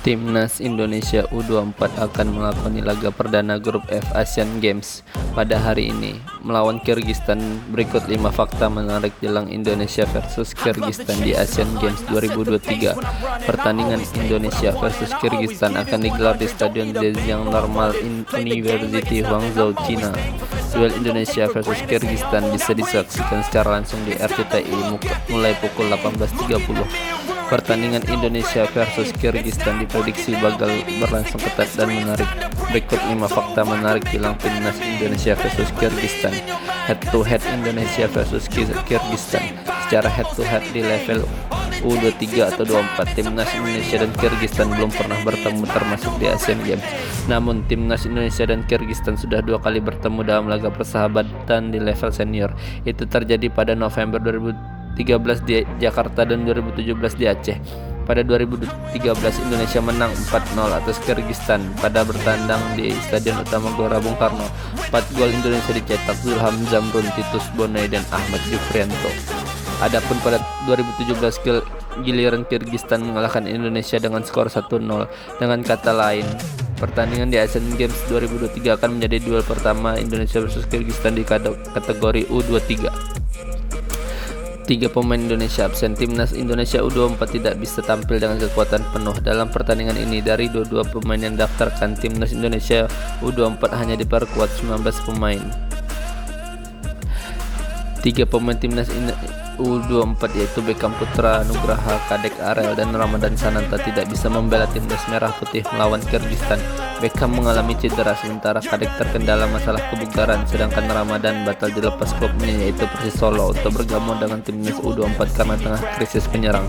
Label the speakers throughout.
Speaker 1: Timnas Indonesia U24 akan melakoni laga perdana grup F Asian Games pada hari ini melawan Kyrgyzstan. Berikut 5 fakta menarik jelang Indonesia versus Kyrgyzstan di Asian Games 2023. Pertandingan Indonesia versus Kyrgyzstan akan digelar di Stadion Zhejiang Normal University Guangzhou, China. Duel Indonesia versus Kyrgyzstan bisa disaksikan secara langsung di RCTI mulai pukul 18.30. Pertandingan Indonesia versus Kyrgyzstan diprediksi bakal berlangsung ketat dan menarik. Berikut 5 fakta menarik jelang Timnas Indonesia versus Kyrgyzstan. Head to head Indonesia versus Kyrgyzstan. Secara head to head di level U23 atau 24, Timnas Indonesia dan Kyrgyzstan belum pernah bertemu termasuk di Asian Games. Namun Timnas Indonesia dan Kyrgyzstan sudah 2 kali bertemu dalam laga persahabatan di level senior. Itu terjadi pada November 2013 di Jakarta dan 2017 di Aceh. Pada 2013 Indonesia menang 4-0 atas Kyrgyzstan pada bertandang di Stadion Utama Gelora Bung Karno. 4 gol Indonesia dicetak Zulham Zamrun, Titus Bonai dan Ahmad Jufrianto. Adapun pada 2017 giliran Kyrgyzstan mengalahkan Indonesia dengan skor 1-0. Dengan kata lain, pertandingan di Asian Games 2023 akan menjadi duel pertama Indonesia versus Kyrgyzstan di kategori U23. 3 pemain Indonesia absen. Timnas Indonesia U24 tidak bisa tampil dengan kekuatan penuh dalam pertandingan ini. Dari 22 pemain yang daftarkan, Timnas Indonesia U24 hanya diperkuat 19 pemain. 3 pemain Timnas U24 yaitu Beckham Putra, Nugraha, Kadek Arel, dan Ramadan Sananta tidak bisa membela Timnas Merah Putih melawan Kyrgyzstan. Beckham mengalami cedera sementara Kadek terkendala masalah kebugaran, sedangkan Ramadan batal dilepas klubnya yaitu Persis Solo untuk bergabung dengan Timnas U24 karena tengah krisis penyerang.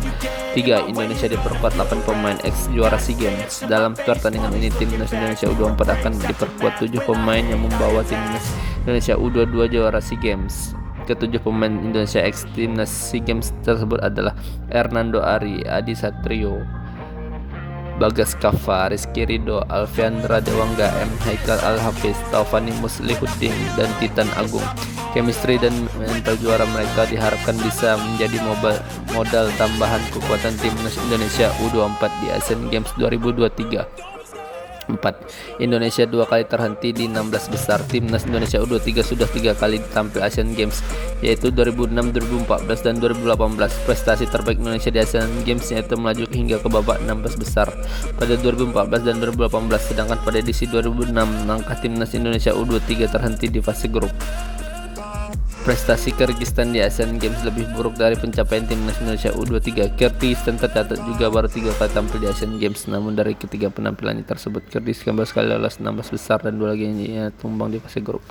Speaker 1: 3. Indonesia diperkuat 8 pemain ex juara SEA Games. Dalam pertandingan ini Timnas Indonesia U24 akan diperkuat 7 pemain yang membawa Timnas Indonesia U22 juara SEA Games. Ketujuh pemain Indonesia ex Timnas SEA Games tersebut adalah Hernando Ari, Adi Satrio, Bagas Kava, Rizky Ridho, Alfiandra Dewangga, M. Haikal Al-Hafiz, Taufani Muslihuddin, dan Titan Agung. Chemistry dan mental juara mereka diharapkan bisa menjadi modal tambahan kekuatan Timnas Indonesia U24 di Asian Games 2023. 4. Indonesia 2 kali terhenti di 16 besar. Timnas Indonesia U23 sudah 3 kali tampil Asian Games, yaitu 2006, 2014, dan 2018. Prestasi terbaik Indonesia di Asian Games yaitu melaju hingga ke babak 16 besar pada 2014 dan 2018, sedangkan pada edisi 2006 langkah Timnas Indonesia U23 terhenti di fase grup. Prestasi Kyrgyzstan di Asian Games lebih buruk dari pencapaian Timnas Indonesia U23. Kyrgyzstan tercatat juga baru 3 kali tampil di Asian Games, namun dari ketiga penampilannya tersebut Kyrgyzstan sekali lolos 16 besar dan 2 laginya tumbang di fase grup.